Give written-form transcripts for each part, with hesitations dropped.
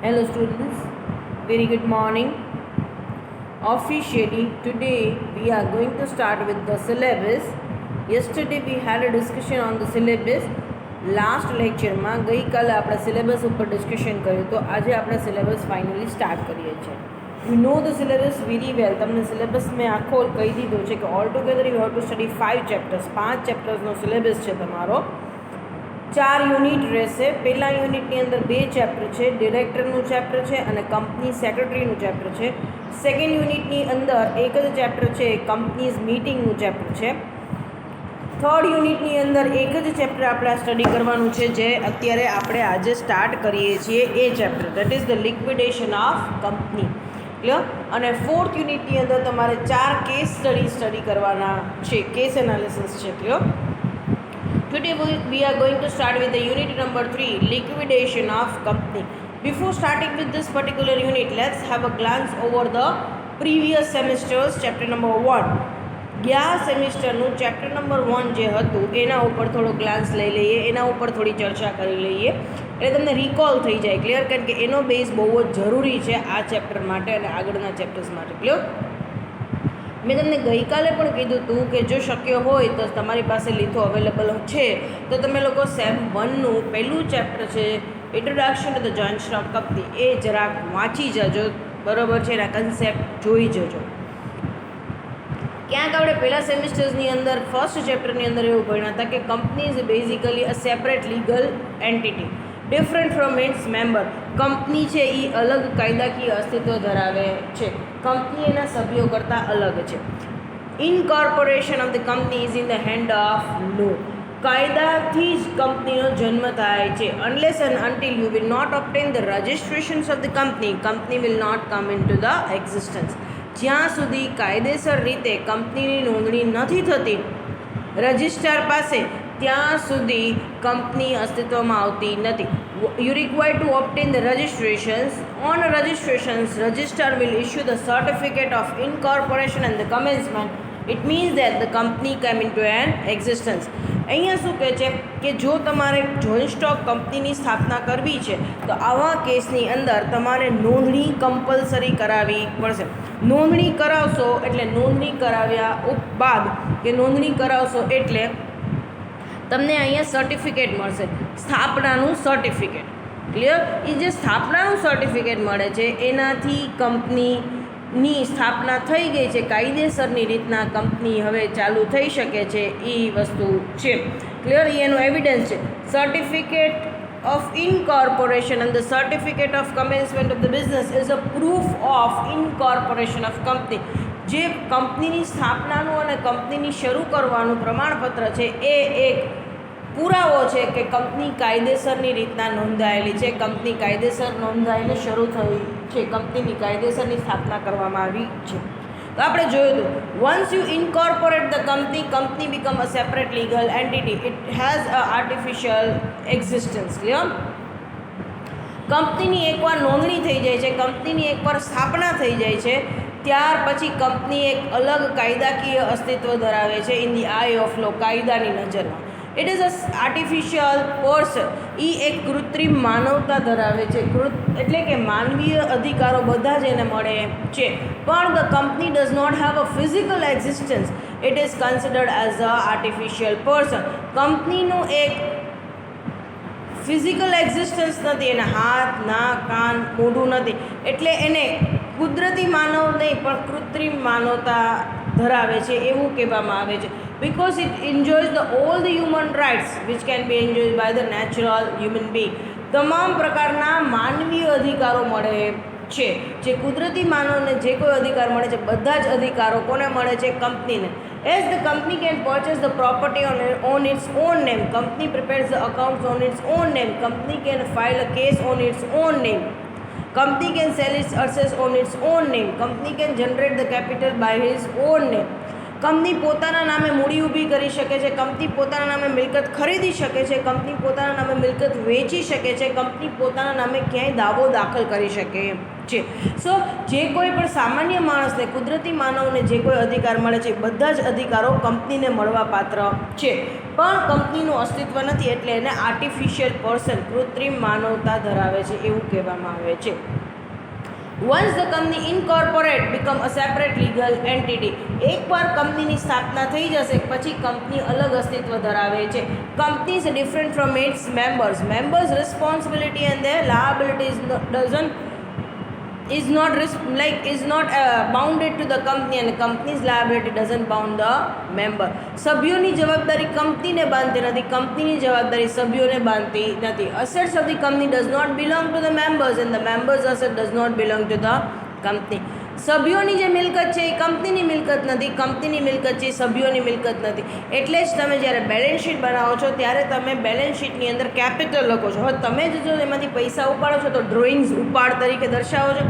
Hello students, very good morning. Officially today we are going to start with the syllabus. Yesterday we had a discussion on the syllabus. Last લેક્ચરમાં ગઈકાલે આપણે syllabus ઉપર discussion કર્યું તો આજે આપણે syllabus finally start કરીએ છીએ. You know the syllabus very well. તમને સિલેબસ મેં આખો કહી દીધો છે કે all together you have to study 5 chapters. 5 ચેપ્ટર્સનો સિલેબસ છે તમારો. 4 યુનિટ રહેશે. પહેલા યુનિટની અંદર 2 ચેપ્ટર છે, ડિરેક્ટરનું ચેપ્ટર છે અને કંપની સેક્રેટરીનું ચેપ્ટર છે. સેકન્ડ યુનિટની અંદર એક જ ચેપ્ટર છે, કંપનીઝ મીટિંગનું ચેપ્ટર છે. થર્ડ યુનિટની અંદર એક જ ચેપ્ટર આપણે સ્ટડી કરવાનું છે, જે અત્યારે આપણે આજે સ્ટાર્ટ કરીએ છીએ એ chapter, that is the liquidation of company. Clear? અને ફોર્થ યુનિટની અંદર તમારે 4 કેસ સ્ટડી કરવાના છે, કેસ એનાલિસિસ છે. Clear? Today we are going to start with the unit number 3, liquidation of company. Before starting with this particular unit, let's have a glance over the previous semester's chapter number 1. ગયા સેમિસ્ટરનું chapter number 1 જે હતું એના ઉપર થોડો Glance લઈ લઈએ, એના ઉપર થોડી ચર્ચા કરી લઈએ એટલે તમને રિકોલ થઈ જાય. ક્લિયર? કારણ કે એનો બેઝ બહુ જ જરૂરી છે આ ચેપ્ટર માટે અને આગળના ચેપ્ટર્સ માટે. ક્લિયર? મેં તમને ગઈકાલે પણ કીધું હતું કે જો શક્ય હોય તો તમારી પાસે લીથો અવેલેબલ છે તો તમે લોકો સેમ 1નું પહેલું ચેપ્ટર છે introduction to the joint stock company એ જરાક વાંચી જજો. બરાબર છે? એના કન્સેપ્ટ જોઈ જજો. ક્યાંક આપણે પહેલા સેમિસ્ટર્સની અંદર ફર્સ્ટ ચેપ્ટરની અંદર એવું ભણ્યા હતા કે company is basically a separate legal entity different from its member. Company છે એ અલગ કાયદાકીય અસ્તિત્વ ધરાવે છે. કંપની એના સભ્યો કરતાં અલગ છે. Incorporation of the company is in the hand of law. કાયદાથી જ કંપનીનો જન્મ થાય છે. Unless and until you will not obtain the registrations of the company will not come in to the existence. જ્યાં સુધી કાયદેસર રીતે કંપનીની નોંધણી નથી થતી રજિસ્ટ્રાર પાસે, ત્યાં સુધી કંપની અસ્તિત્વમાં આવતી નથી. You require to obtain the registrations. On registrations registrar will issue the certificate of incorporation and the commencement. It means that the company come in to an existence. અહીંયા શું કહે છે કે જો તમારે જોઈન્ટ સ્ટોક કંપનીની સ્થાપના કરવી છે તો આવા કેસની અંદર તમારે નોંધણી કમ્પલસરી કરાવવી પડશે. નોંધણી કરાવશો એટલે નોંધણી કરાવ્યા બાદ કે નોંધણી કરાવશો એટલે તમને અહીંયા સર્ટિફિકેટ મળશે, સ્થાપનાનું સર્ટિફિકેટ. ક્લિયર? એ જે સ્થાપનાનું સર્ટિફિકેટ મળે છે એનાથી કંપનીની સ્થાપના થઈ ગઈ છે, કાયદેસરની રીતના કંપની હવે ચાલુ થઈ શકે છે, એ વસ્તુ છે. ક્લિયર? એનો એવિડન્સ છે. Certificate of incorporation and the certificate of commencement of the business is a proof of incorporation of company. જે કંપનીની સ્થાપનાનું અને કંપનીની શરૂ કરવાનું પ્રમાણપત્ર છે એ એક પુરાવો છે કે કંપની કાયદેસરની રીતના નોંધાયેલી છે, કંપની કાયદેસર નોંધાઈને શરૂ થઈ છે, કંપનીની કાયદેસરની સ્થાપના કરવામાં આવી છે. તો આપણે જોયું હતું, once you incorporate the company become a separate legal entity. It has a artificial existence. Clear? કંપનીની એકવાર નોંધણી થઈ જાય છે, કંપનીની એકવાર સ્થાપના થઈ જાય છે, ત્યાર પછી કંપની એક અલગ કાયદાકીય અસ્તિત્વ ધરાવે છે in the eye of law, કાયદાની નજરમાં. It is a artificial person. એ એક કૃત્રિમ માનવતા ધરાવે છે, એટલે કે માનવીય અધિકારો બધા જ એને મળે છે. પણ the company does not have a physical existence. It is considered as an artificial person. કંપનીનું એક ફિઝિકલ એક્ઝિસ્ટન્સ નથી, એના હાથ, નાક, કાન, મોઢું નથી, એટલે એને કુદરતી માનવ નહીં પણ કૃત્રિમ માનવતા ધરાવે છે એવું કહેવામાં આવે છે. because it enjoys all the human rights which can be enjoyed by the natural human being. તમામ પ્રકારના માનવીય અધિકારો મળે છે. જે કુદરતી માનવને જે કોઈ અધિકાર મળે છે બધા જ અધિકારો કોને મળે છે? કંપનીને. As the company can purchase the property on its own name, company prepares the accounts on its own name, company can file a case on its own name, company can sell its assets on its own name, company can generate the capital by his own name. Company પોતાના નામે મૂડી ઊભી કરી શકે છે, company પોતાના નામે મિલકત ખરીદી શકે છે, કંપની પોતાના નામે મિલકત વેચી શકે છે, કંપની પોતાના નામે ક્યાંય દાવો દાખલ કરી શકે છે. સો જે કોઈ પણ સામાન્ય માણસને, કુદરતી માનવને જે કોઈ અધિકાર મળે છે, બધા જ અધિકારો કંપનીને મળવાપાત્ર છે. પણ કંપનીનું અસ્તિત્વ નથી એટલે એને આર્ટિફિશિયલ પર્સન, કૃત્રિમ માનવતા ધરાવે છે એવું કહેવામાં આવે છે. Once the company incorporate become a separate legal entity, એકવાર કંપનીની સ્થાપના થઈ જશે પછી કંપની અલગ અસ્તિત્વ ધરાવે છે. Company is different from its members. Members' responsibility and their liabilities is not bounded to the company and company's liability doesn't bound the member. સભ્યોની જવાબદારી કંપનીને બાંધતી નથી, કંપનીની જવાબદારી સભ્યોને બાંધતી નથી. Assets of the company does not belong to the members and the members' asset does not belong to the company. સભ્યોની જે મિલકત છે એ કંપનીની મિલકત નથી, કંપનીની મિલકત છે એ સભ્યોની મિલકત નથી. એટલે જ તમે જ્યારે બેલેન્સ શીટ બનાવો છો ત્યારે તમે બેલેન્સ શીટની અંદર કેપિટલ લખો છો. હવે તમે જો એમાંથી પૈસા ઉપાડો છો તો ડ્રોઈંગ્સ ઉપાડ તરીકે દર્શાવો છો,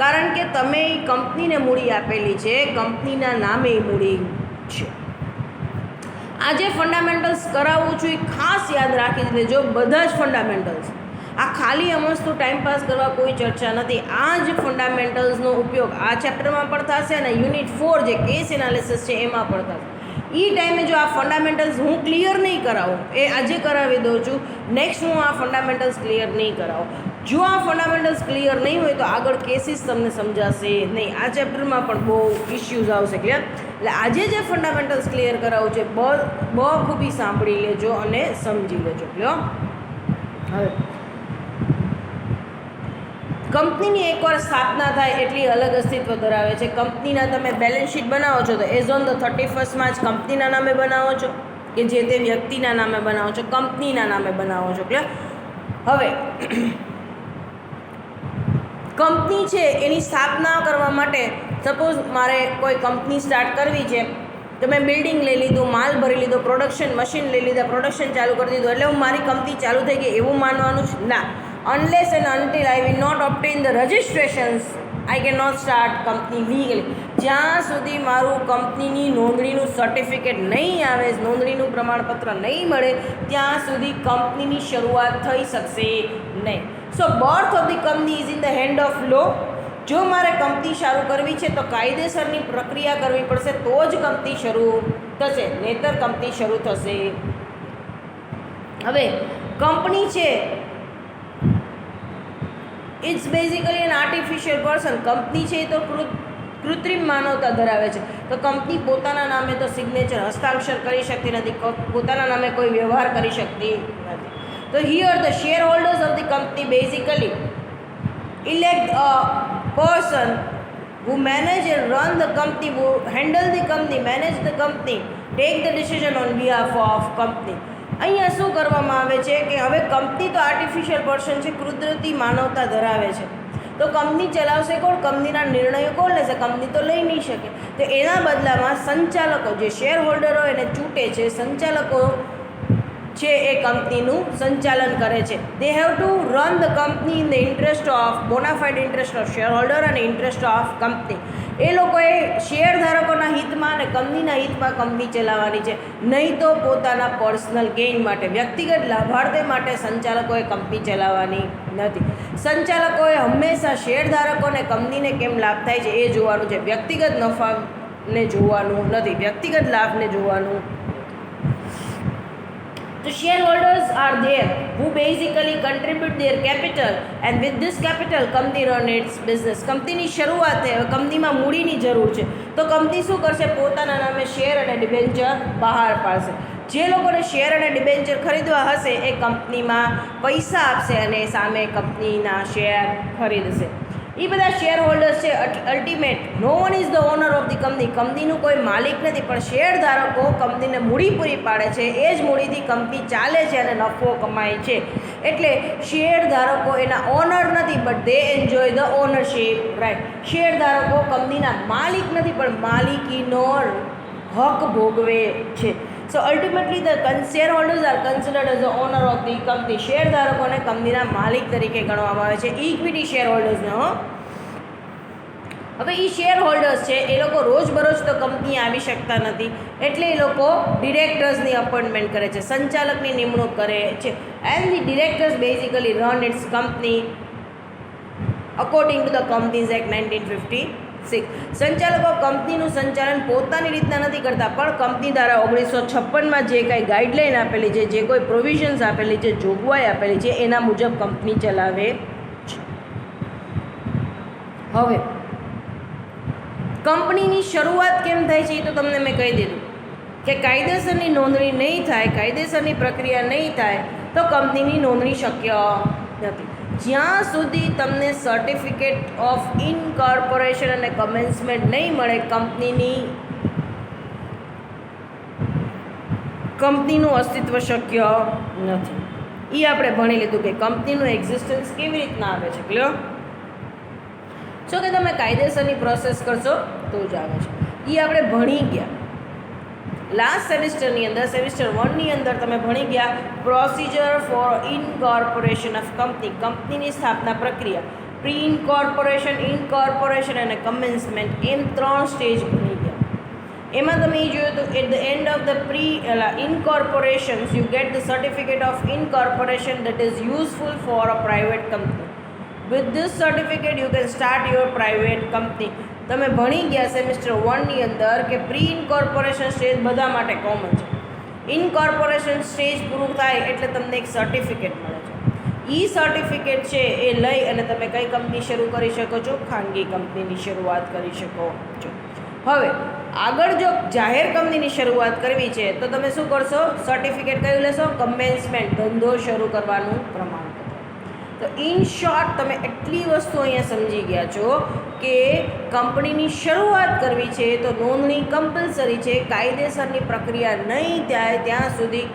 કારણ કે તમે એ કંપનીને મૂડી આપેલી છે, કંપનીના નામે એ મૂડી છે. આજે ફંડામેન્ટલ્સ કરાવું છું એ ખાસ યાદ રાખી લેજો, બધા જ ફંડામેન્ટલ્સ. આ ખાલી અમસ્તું ટાઈમપાસ કરવા કોઈ ચર્ચા નથી. આ જ ફંડામેન્ટલ્સનો ઉપયોગ આ ચેપ્ટરમાં પણ થશે અને યુનિટ 4 જે કેસ એનાલિસિસ છે એમાં પણ થશે. એ ટાઈમે જો આ ફંડામેન્ટલ્સ હું ક્લિયર નહીં કરાવું, એ આજે કરાવી દઉં છું, નેક્સ્ટ હું આ ફંડામેન્ટલ્સ ક્લિયર નહીં કરાવું. જો આ ફંડામેન્ટલ્સ ક્લિયર નહીં હોય તો આગળ કેસીસ તમને સમજાશે નહીં. આ ચેપ્ટરમાં પણ બહુ ઇશ્યુઝ આવશે. ક્લિયર? એટલે આજે જે ફંડામેન્ટલ્સ ક્લિયર કરાવું છે બહુ ખૂબી સાંભળી લેજો અને સમજી લેજો. ક્લિયર? હવે કંપનીની એકવાર સ્થાપના થાય એટલી અલગ અસ્તિત્વ ધરાવે છે. કંપનીના તમે બેલેન્સ શીટ બનાવો છો તો as on the 31st March કંપનીના નામે બનાવો છો કે જે તે વ્યક્તિના નામે બનાવો છો, કંપનીના નામે બનાવો છો. ક્લિયર? હવે કંપની છે એની સ્થાપના કરવા માટે સપોઝ મારે કોઈ કંપની સ્ટાર્ટ કરવી છે તો મેં બિલ્ડિંગ લઈ લીધું, માલ ભરી લીધો, પ્રોડક્શન મશીન લઈ લીધા, પ્રોડક્શન ચાલુ કરી દીધું એટલે હું મારી કંપની ચાલુ થઈ ગઈ એવું માનવાનું જ ના. Unless and until I will not obtain the registrations, I cannot start company legally. જ્યાં સુધી મારું કંપનીની નોંધણીનું સર્ટિફિકેટ નહીં આવે, નોંધણીનું પ્રમાણપત્ર નહીં મળે ત્યાં સુધી કંપનીની શરૂઆત થઈ શકશે નહીં. So birth of the company is in the hand of law. જો મારે કંપની શરૂ કરવી છે તો કાયદેસરની પ્રક્રિયા કરવી પડશે તો જ કંપની શરૂ થશે, નહીંતર કંપની શરૂ થશે. હવે કંપની છે it's basically an artificial person. Company છે એ તો કૃત્રિમ માનવતા ધરાવે છે. તો કંપની પોતાના નામે તો સિગ્નેચર હસ્તાક્ષર કરી શકતી નથી, પોતાના નામે કોઈ વ્યવહાર કરી શકતી નથી. તો here the share holders of the company basically elect a person who manage and run the company, who handle the company, manage the company, take the decision on behalf of company. અહીંયા શું કરવામાં આવે છે કે હવે company તો artificial person છે, કુદરતી માનવતા ધરાવે છે, તો કંપની ચલાવશે કોણ? કંપનીના નિર્ણયો કોણ લેશે? કંપની તો લઈ નહીં શકે. તો એના બદલામાં સંચાલકો જે શેર હોલ્ડરો એને ચૂંટે છે, સંચાલકો છે એ કંપનીનું સંચાલન કરે છે. They have to run the company in the interest of bona fide interest of share holder અને ઇન્ટરેસ્ટ ઓફ કંપની. એ લોકોએ શેરધારકોના હિતમાં અને કંપનીના હિતમાં કંપની ચલાવવાની છે, નહીં તો પોતાના પર્સનલ ગેઇન માટે, વ્યક્તિગત લાભાર્થે માટે સંચાલકોએ કંપની ચલાવવાની નથી. સંચાલકોએ હંમેશા શેરધારકોને કંપનીને કેમ લાભ થાય છે એ જોવાનું છે, વ્યક્તિગત નફાને જોવાનું નથી, વ્યક્તિગત લાભને જોવાનું. The shareholders are there who basically contribute their capital and with this capital company run its business. કંપનીની શરૂઆત છે, કંપનીમાં મૂડીની જરૂર છે તો કંપની શું કરશે? પોતાના નામે શેર અને ડિબેન્ચર બહાર પાડશે. જે લોકોને શેર અને ડિબેન્ચર ખરીદવા હશે એ કંપનીમાં પૈસા આપશે અને સામે કંપનીના શેર ખરીદશે. એ બધા શેર હોલ્ડર્સ છે. Ultimate no one is the owner of the company. કંપનીનું કોઈ માલિક નથી, પણ શેરધારકો કંપનીને મૂડી પૂરી પાડે છે, એ જ મૂડીથી કંપની ચાલે છે અને નફો કમાય છે. એટલે શેરધારકો એના ઓનર નથી, but they enjoy the ownership right. શેરધારકો કંપનીના માલિક નથી, પણ માલિકીનો હક ભોગવે છે. So ultimately the shareholders are considered as the owner of the company. શેરધારકોને કંપનીના માલિક તરીકે ગણવામાં આવે છે, ઇક્વિટી શેરહોલ્ડર્સને. હવે એ શેર હોલ્ડર્સ છે એ લોકો રોજબરોજ તો કંપની આવી શકતા નથી, એટલે એ લોકો ડિરેક્ટર્સની અપોઇન્ટમેન્ટ કરે છે, સંચાલકની નિમણૂક કરે છે. And the directors basically run its company according to the companies act 1956. સંચાલકો કંપનીનું સંચાલન પોતાની રીતના નથી કરતા, પણ કંપની દ્વારા 1956માં જે કાંઈ ગાઈડલાઈન આપેલી છે, જે કોઈ પ્રોવિઝન્સ આપેલી છે, જોગવાઈ આપેલી છે, એના મુજબ કંપની ચલાવે છે. હવે કંપનીની શરૂઆત કેમ થાય છે એ તો તમને મેં કહી દીધું કે કાયદેસરની નોંધણી નહીં થાય, કાયદેસરની પ્રક્રિયા નહીં થાય તો કંપનીની નોંધણી શક્ય નથી. જ્યાં સુધી તમને સર્ટિફિકેટ ઓફ ઇનકોર્પોરેશન અને કમેન્સમેન્ટ નહીં મળે, કંપનીનું અસ્તિત્વ શક્ય નથી. એ આપણે ભણી લીધું કે કંપનીનું એક્ઝિસ્ટન્સ કેવી રીતના આવે છે. ક્લિયર? શું કે તમે કાયદેસરની પ્રોસેસ કરશો તો જ આવે છે. એ આપણે ભણી ગયા લાસ્ટ સેમિસ્ટરની અંદર, સેમિસ્ટર 1ની અંદર તમે ભણી ગયા પ્રોસિજર ફોર ઇનકોર્પોરેશન ઓફ કંપની, કંપનીની સ્થાપના પ્રક્રિયા, પ્રી ઇનકોર્પોરેશન, ઇનકોર્પોરેશન અને કમેન્સમેન્ટ, એમ 3 સ્ટેજ ભણી ગયા. એમાં તમે એ જોયું તો at the end of the incorporations you get the certificate of incorporation that is useful for a private company. With this certificate you can start your private company. તમે ભણી ગયા સેમિસ્ટર 1ની અંદર કે પ્રી ઇનકોર્પોરેશન સ્ટેજ બધા માટે common છે. ઇનકોર્પોરેશન stage પૂરું થાય એટલે તમને એક સર્ટિફિકેટ મળે છે. એ સર્ટિફિકેટ છે એ લઈ અને તમે કઈ કંપની શરૂ કરી શકો છો? ખાનગી કંપનીની શરૂઆત કરી શકો છો. હવે આગળ જો જાહેર કંપનીની શરૂઆત કરવી છે તો તમે શું કરશો? સર્ટિફિકેટ કયું લેશો? કમેન્સમેન્ટ, ધંધો શરૂ કરવાનું પ્રમાણપત્ર. તો ઇન શોર્ટ તમે એટલી વસ્તુ અહીંયા સમજી ગયા છો કે કંપનીની શરૂઆત કરવી છે તો નોંધણી કમ્પલસરી છે. કાયદેસરની પ્રક્રિયા નહીં થાય ત્યાં સુધી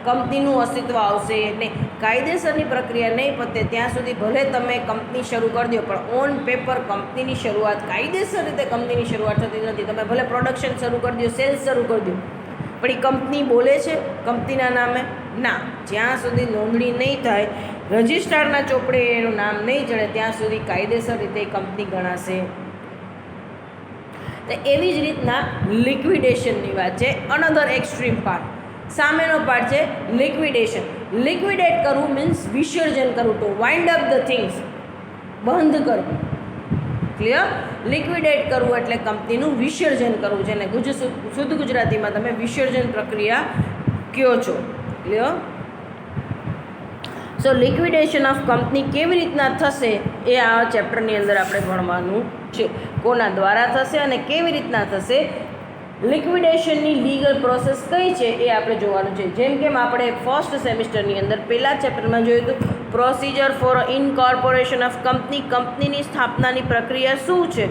કંપનીનું અસ્તિત્વ આવશે નહીં. કાયદેસરની પ્રક્રિયા નહીં પતે ત્યાં સુધી ભલે તમે કંપની શરૂ કરી દો, પણ ઓન પેપર કંપનીની શરૂઆત, કાયદેસર રીતે કંપનીની શરૂઆત થતી નથી. તમે ભલે પ્રોડક્શન શરૂ કરી દો, સેલ્સ શરૂ કરી દો, પણ એ કંપની બોલે છે કંપનીના નામે? ના. જ્યાં સુધી નોંધણી નહીં થાય, રજિસ્ટ્રારના ચોપડે એનું નામ નહીં ચડે ત્યાં સુધી કાયદેસર રીતે કંપની ગણાશે. તો એવી જ રીતના લિક્વિડેશનની વાત છે. અનધર એક્સ્ટ્રીમ પાર્ટ, સામેનો પાર્ટ છે લિક્વિડેશન. લિક્વિડેટ કરવું મીન્સ વિસર્જન કરવું, to wind up the things, બંધ કરવું. ક્લિયર? લિક્વિડેટ કરવું એટલે કંપનીનું વિસર્જન કરવું, જેને શુદ્ધ ગુજરાતીમાં તમે વિસર્જન પ્રક્રિયા કહો છો. ક્લિયર? સો લિક્વિડેશન ઓફ કંપની કેવી રીતના થશે એ આ ચેપ્ટરની અંદર આપણે ભણવાનું છે. કોના દ્વારા થશે અને કેવી રીતના થશે, લિક્વિડેશનની લીગલ પ્રોસેસ કઈ છે એ આપણે જોવાનું છે. જેમ કે આપણે ફર્સ્ટ સેમિસ્ટરની અંદર પહેલા ચેપ્ટરમાં જોયું હતું પ્રોસિજર ફોર ઇનકોર્પોરેશન ઓફ કંપની, કંપનીની સ્થાપનાની પ્રક્રિયા શું છે.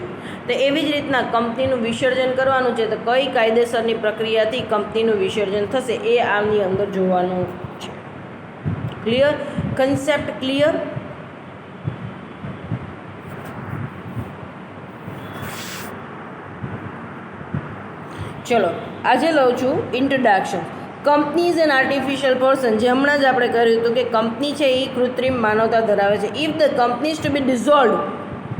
તો એવી જ રીતના કંપનીનું વિસર્જન કરવાનું છે. તો કઈ કાયદેસરની પ્રક્રિયાથી કંપનીનું વિસર્જન થશે એ આની અંદર જોવાનું છે. ક્લિયર? Concept clear? ચલો આજે લઉં છું introduction. Company is an artificial person. જે હમણાં જ આપણે કર્યું હતું કે કંપની છે એ કૃત્રિમ માનવતા ધરાવે છે. If the company is to be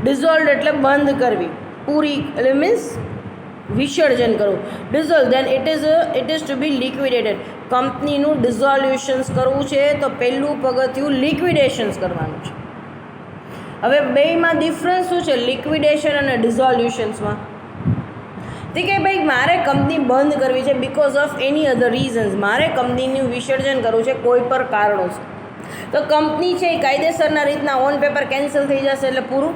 dissolved એટલે બંધ કરવી, પૂરી એટલે મીન્સ વિસર્જન કરવું. Dissolve then it is to be liquidated. કંપનીનું ડિઝોલ્યુશન્સ કરવું છે તો પહેલું પગથિયું લિક્વિડેશન્સ કરવાનું છે. હવે બેમાં ડિફરન્સ શું છે લિક્વિડેશન અને ડિઝોલ્યુશન્સમાં? તે કે ભાઈ મારે કંપની બંધ કરવી છે because of any other reasons, મારે કંપનીનું વિસર્જન કરવું છે કોઈ પણ કારણોસર. તો કંપની છે એ કાયદેસરના રીતના ઓન પેપર કેન્સલ થઈ જશે એટલે પૂરું.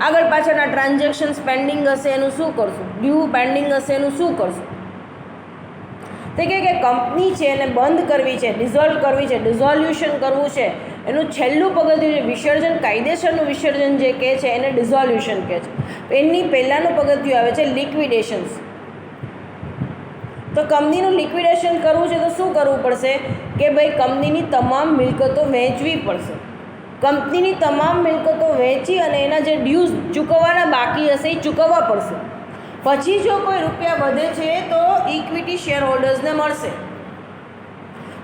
આગળ પાછળના ટ્રાન્ઝેક્શન્સ પેન્ડિંગ હશે એનું શું કરશું? ડ્યુ પેન્ડિંગ હશે એનું શું કરશું? તે કહે કે કંપની છે એને બંધ કરવી છે, ડિઝોલ્વ કરવી છે, ડિઝોલ્યુશન કરવું છે, એનું છેલ્લું પગથિયું છે વિસર્જન. કાયદેસરનું વિસર્જન જે કહે છે એને ડિઝોલ્યુશન કહે છે. એની પહેલાંનું પગથિયું આવે છે લિક્વિડેશન્સ. તો કંપનીનું લિક્વિડેશન કરવું છે તો શું કરવું પડશે કે ભાઈ કંપનીની તમામ મિલકતો વહેંચવી પડશે. કંપનીની તમામ મિલકતો વહેંચી અને એના જે ડ્યુઝ ચૂકવવાના બાકી હશે એ ચૂકવવા પડશે. પછી જો કોઈ રૂપિયા વધે છે તો ઇક્વિટી શેર હોલ્ડર્સને મળશે.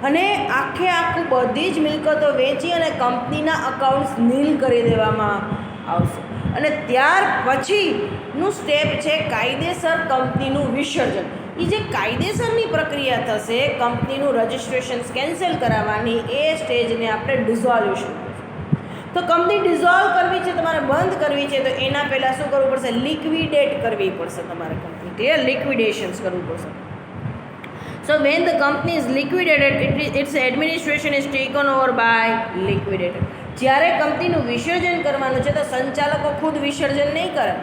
અને આખું બધી જ મિલકતો વેચી અને કંપનીના અકાઉન્ટ્સ નીલ કરી દેવામાં આવશે. અને ત્યાર પછીનું સ્ટેપ છે કાયદેસર કંપનીનું વિસર્જન. એ જે કાયદેસરની પ્રક્રિયા થશે કંપનીનું રજિસ્ટ્રેશન કેન્સલ કરાવવાની, એ સ્ટેજને આપણે ડિઝોલ્યુશન. તો કંપની ડિઝોલ્વ કરવી છે, તમારે બંધ કરવી છે, તો એના પહેલાં શું કરવું પડશે? લિક્વિડેટ કરવી પડશે તમારે કંપની. ક્લિયર? લિક્વિડેશન્સ કરવું પડશે. So when the company is liquidated, its administration is taken over by liquidator. જ્યારે કંપનીનું વિસર્જન કરવાનું છે તો સંચાલકો ખુદ વિસર્જન નહીં કરે,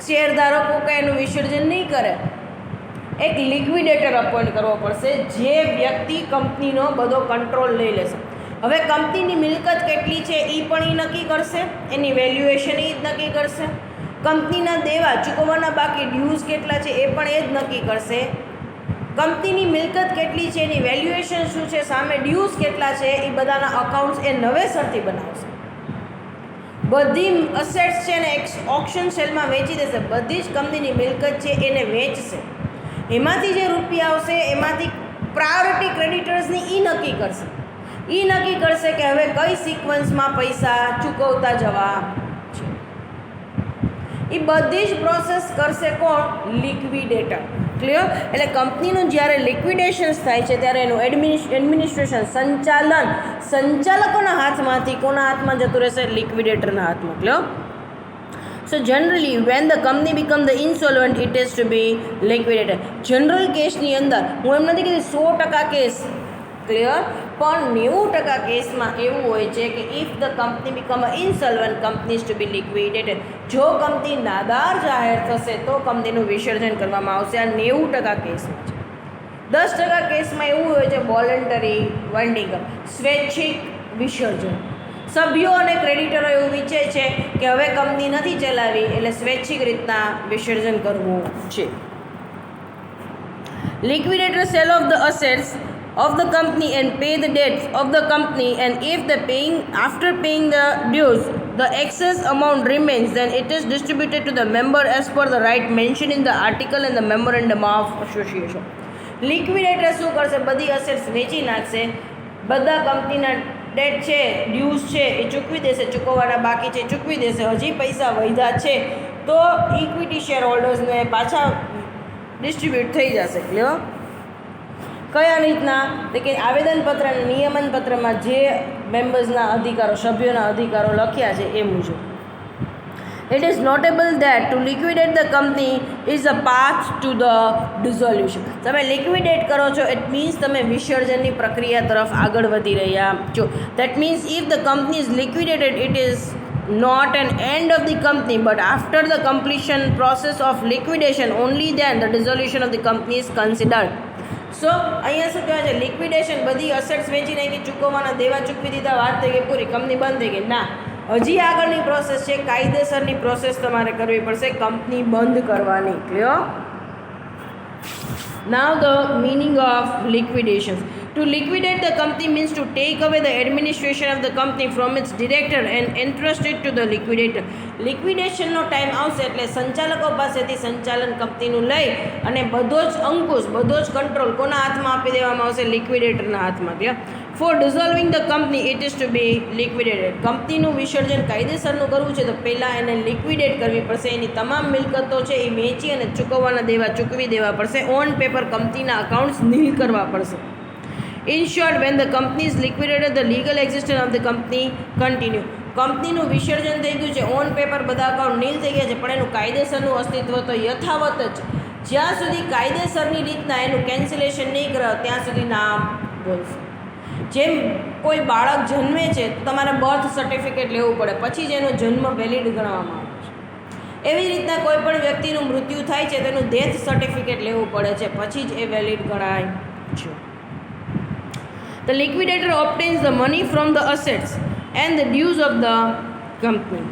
શેરધારકો કે એનું વિસર્જન નહીં કરે, એક લિક્વિડેટર અપોઇન્ટ કરવો પડશે, જે વ્યક્તિ કંપનીનો બધો કંટ્રોલ લઈ લેશે. હવે કંપનીની મિલકત કેટલી છે એ પણ એ નક્કી કરશે, એની વેલ્યુએશન એ જ નક્કી કરશે, કંપનીના દેવા ચૂકવવાના બાકી ડ્યુઝ કેટલા છે એ પણ એ જ નક્કી કરશે, કંપનીની મિલકત કેટલી છે, એની વેલ્યુએશન શું છે, સામે ડ્યુઝ કેટલા છે, એ બધાના અકાઉન્ટ્સ એ નવેસરથી બનાવશે. બધી અસેટ્સ છે ને ઓક્શન સેલમાં વેચી દેશે, બધી જ કંપનીની મિલકત છે એને વેચશે. એમાંથી જે રૂપિયા આવશે એમાંથી પ્રાયોરિટી ક્રેડિટર્સની નક્કી કરશે. નક્કી કરશે કે હવે કઈ સિક્વન્સમાં પૈસા ચૂકવતા જવા છે. એ બધી જ પ્રોસેસ કરશે કોણ? લિક્વિડેટર. ક્લિયર? એટલે કંપનીનું જ્યારે લિક્વિડેશન્સ થાય છે ત્યારે એનું એડમિનિસ્ટ્રેશન, સંચાલકોના હાથમાંથી કોના હાથમાં જતું રહેશે? લિક્વિડેટરના હાથમાં. Clear? So generally when the company become the insolvent, it is to be liquidated. General કેસની અંદર હું એમ નથી કીધું 100% કેસ, ક્લિયર, પણ 90% કેસમાં એવું હોય છે કે if the company become a insolvent, company is to be liquidated. જો કંપની નાદાર જાહેર થશે તો કંપનીનું વિસર્જન કરવામાં આવશે. આ 90% કેસમાં છે. 10% કેસમાં એવું હોય છે વોલન્ટરી વાઇન્ડિંગ અપ, સ્વૈચ્છિક વિસર્જન. સભ્યો અને ક્રેડિટરો એવું વિચારે છે કે હવે કંપની નથી ચલાવી એટલે સ્વૈચ્છિક રીતના વિસર્જન કરવું છે. Liquidator cell of the assets of the company and pay the debts of the company, and if the paying after paying the dues the excess amount remains, then it is distributed to the member as per the right mentioned in the article and the memorandum of association. Liquidator શું કરશે? બધી assets વેચી નાખશે, બધા કંપનીના date છે, dues છે એ ચૂકવી દેશે, ચૂકવવાના બાકી છે ચૂકવી દેશે, હજી પૈસા વધ્યા છે તો ઇક્વિટી શેર હોલ્ડર્સને પાછા ડિસ્ટ્રીબ્યુટ થઈ જશે. ક્લિયર? કયા રીતના? તો કે આવેદનપત્ર અને નિયમનપત્રમાં જે મેમ્બર્સના અધિકારો, સભ્યોના અધિકારો લખ્યા છે એ મુજબ. It is notable that to liquidate the company is a path to the dissolution. તમે લિક્વિડેટ કરો છો ઇટ મીન્સ તમે વિસર્જનની પ્રક્રિયા તરફ આગળ વધી રહ્યા છો. That means if the company is liquidated, it is not an end of the company, but after the completion process of liquidation, only then the dissolution of the company is considered. સો અહીંયા શું કહેવાય છે? લિક્વિડેશન, બધી assets વેચી નાખી, ચૂકવવાના દેવા ચૂકવી દીધા, વાત થઈ ગઈ પૂરી, કંપની બંધ થઈ ગઈ. ના, હજી આગળની પ્રોસેસ છે, કાયદેસરની પ્રોસેસ તમારે કરવી પડશે કંપની બંધ કરવાની. Clear? Now the meaning of liquidations. To liquidate the company means to take away the administration of the company from its director and entrust it to the liquidator. લિક્વિડેશનનો time આવશે એટલે સંચાલકો પાસેથી સંચાલન કંપનીનું લઈ અને બધો જ અંકુશ, બધો જ કંટ્રોલ કોના હાથમાં આપી દેવામાં આવશે? લિક્વિડેટરના હાથમાં. For dissolving the company it is to be liquidated. કંપનીનું વિસર્જન કાયદેસરનું કરવું છે તો પહેલાં એને લિક્વિડેટ કરવી પડશે, એની તમામ મિલકતો છે એ વેચી અને ચૂકવવાના દેવા ચૂકવી દેવા પડશે, ઓન પેપર કંપનીના અકાઉન્ટ્સ નીલ કરવા પડશે. In short, when the company is liquidated, the legal existence of the company continue. કંપનીનું વિસર્જન થઈ ગયું છે, ઓન પેપર બધા અકાઉન્ટ નીલ થઈ ગયા છે, પણ એનું કાયદેસરનું અસ્તિત્વ તો યથાવત જ. જ્યાં સુધી કાયદેસરની રીતના એનું કેન્સલેશન નહીં કરાવો ત્યાં સુધી નામ બોલશે. જેમ કોઈ બાળક જન્મે છે તો તમારે બર્થ સર્ટિફિકેટ લેવું પડે, પછી જ એનો જન્મ વેલિડ ગણવામાં આવે છે. એવી રીતના કોઈ પણ વ્યક્તિનું મૃત્યુ થાય છે તેનું ડેથ સર્ટિફિકેટ લેવું પડે છે, પછી જ એ વેલિડ ગણાય છે. The liquidator obtains the money from the assets and the dues of the company,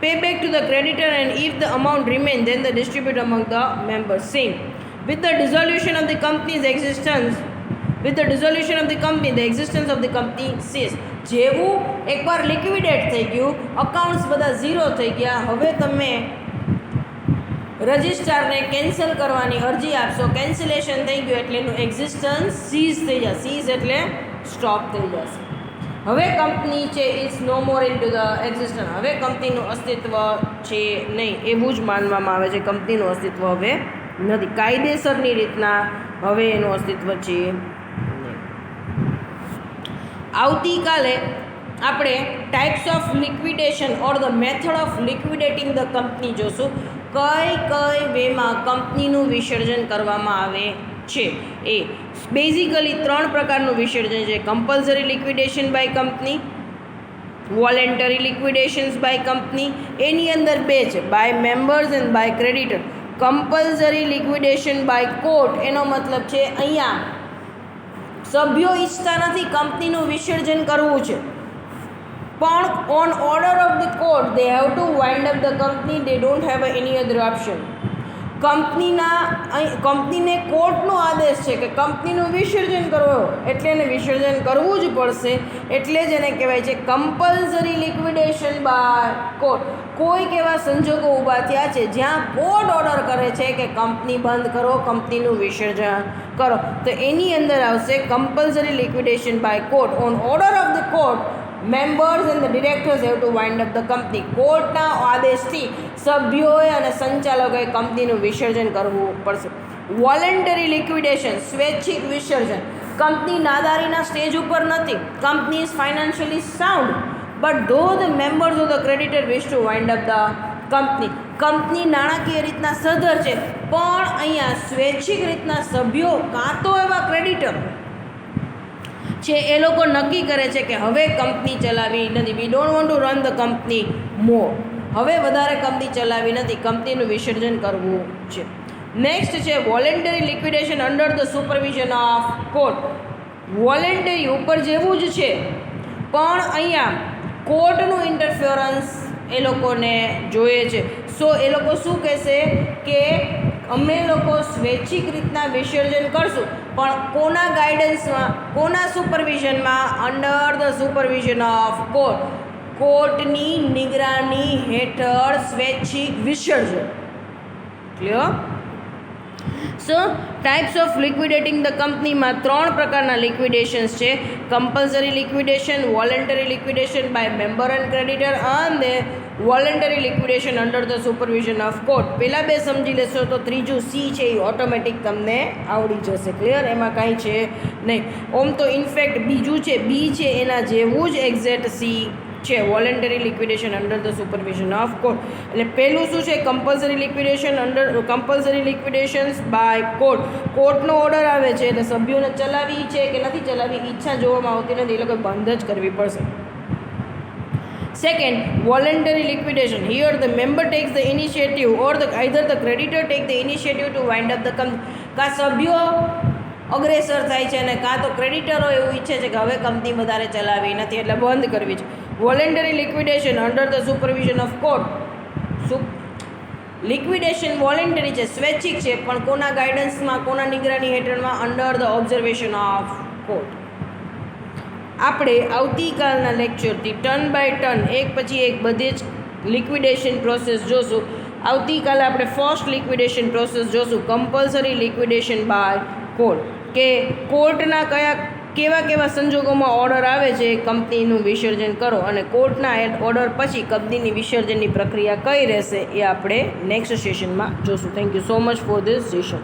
pay back to the creditor, and if the amount remains then they distribute among the members. Same with the dissolution of the company's existence, with the dissolution of the company the existence of the company cease. જેવું એકવાર લિક્વિડેટ થઈ ગયું, accounts બધા zero થઈ ગયા, હવે તમે રજિસ્ટ્રારને cancel કરવાની અરજી આપશો, કેન્સલેશન થઈ ગયું એટલે એનું એક્ઝિસ્ટન્સ સીઝ થઈ જશે. સીઝ એટલે સ્ટોપ થઈ જશે. હવે કંપની છે is no more in to the existence, હવે કંપનીનું અસ્તિત્વ છે નહીં, એવું જ માનવામાં આવે છે. કંપનીનું અસ્તિત્વ હવે નથી, કાયદેસરની રીતના હવે એનું અસ્તિત્વ છે નહીં. આવતીકાલે આપણે types of liquidation or the method of liquidating the company જોશું. કઈ વેમાં કંપનીનું વિસર્જન કરવામાં આવે છે. એ બેઝિકલી 3 પ્રકારનું વિસર્જન છે. Compulsory liquidation by company, voluntary liquidations by company, એની અંદર 2 છે, by members and by creditor. Compulsory liquidation by court એનો મતલબ છે અહીંયા સભ્યો ઈચ્છતા નથી કંપનીનું વિસર્જન કરવું છે, પણ on order of the court they have to wind up the company, they don't have any other option. કંપનીને કોર્ટનો આદેશ છે કે કંપનીનું વિસર્જન કરો, એટલે એને વિસર્જન કરવું જ પડશે, એટલે જ એને કહેવાય છે કમ્પલસરી લિક્વિડેશન બાય કોર્ટ. કોઈક એવા સંજોગો ઊભા થયા છે જ્યાં કોર્ટ ઓર્ડર કરે છે કે કંપની બંધ કરો, કંપનીનું વિસર્જન કરો, તો એની અંદર આવશે compulsory liquidation by court. On order of the court members and the directors have to wind up the company. કોર્ટના આદેશથી સભ્યોએ અને સંચાલકોએ કંપનીનું વિસર્જન કરવું પડશે. વોલેન્ટરી લિક્વિડેશન, સ્વૈચ્છિક વિસર્જન. કંપની નાદારીના સ્ટેજ ઉપર નથી, company is financially sound, but though the members of the creditor wish to wind up the company. Company નાણાકીય રીતના સધ્ધર છે, પણ અહીંયા સ્વૈચ્છિક રીતના સભ્યો કાં તો એવા ક્રેડિટર છે એ લોકો નક્કી કરે છે કે હવે કંપની ચલાવી નથી, we don't want to run the company more, હવે વધારે કંપની ચલાવી નથી, કંપનીનું વિસર્જન કરવું છે. નેક્સ્ટ છે voluntary liquidation under the supervision of court. Voluntary ઉપર જેવું જ છે, પણ અહીંયા કોર્ટનું ઇન્ટરફિયરન્સ એ લોકોને જોઈએ છે. સો એ લોકો શું કહેશે કે અમે લોકો સ્વૈચ્છિક રીતના વિસર્જન કરશું, પણ કોના ગાઈડન્સમાં, કોના સુપરવિઝનમાં? Under the supervision of court, કોર્ટની નિગરાની હેઠળ સ્વૈચ્છિક વિસર્જન. Clear? So types of liquidating the કંપનીમાં 3 પ્રકારના લિક્વિડેશન્સ છે. Compulsory liquidation, voluntary liquidation by member and creditor, અને voluntary liquidation under the supervision of court. પહેલાં 2 સમજી લેશો તો ત્રીજું સી છે એ ઓટોમેટિક તમને આવડી જશે. ક્લિયર? એમાં કાંઈ છે નહીં. ઓમ તો ઇનફેક્ટ બીજું છે, બી છે એના જેવું જ એક્ઝેક્ટ સી છે, voluntary liquidation under the supervision of court. એટલે પહેલું શું છે? Compulsory liquidation compulsory liquidations by court. કોર્ટનો ઓર્ડર આવે છે એટલે સભ્યોને ચલાવી છે કે નથી ચલાવી ઈચ્છા જોવામાં આવતી નથી, એ લોકો બંધ જ કરવી પડશે. Second, voluntary liquidation. Here the member takes the initiative or either the creditor take the initiative to wind up the company. કાં સભ્યો અગ્રેસર થાય છે અને કાં તો ક્રેડિટરો એવું ઈચ્છે છે કે હવે કંપની વધારે ચલાવી નથી એટલે બંધ કરવી છે. Voluntary liquidation under the supervision of court. Liquidation voluntary છે, સ્વૈચ્છિક છે, પણ કોના ગાઈડન્સમાં, કોના નિગરાની હેઠળમાં? Under the observation of court. આપણે આવતીકાલના લેક્ચરથી ટર્ન બાય ટર્ન એક પછી એક બધી જ લિક્વિડેશન પ્રોસેસ જોશું. આવતીકાલે આપણે ફર્સ્ટ લિક્વિડેશન પ્રોસેસ જોશું, કમ્પલસરી લિક્વિડેશન બાય કોર્ટ, કે કોર્ટના કેવા સંજોગોમાં ઓર્ડર આવે છે કંપનીનું વિસર્જન કરો, અને કોર્ટના ઓર્ડર પછી કંપનીની વિસર્જનની પ્રક્રિયા કઈ રહેશે એ આપણે નેક્સ્ટ સેશનમાં જોશું. Thank you so much for this session.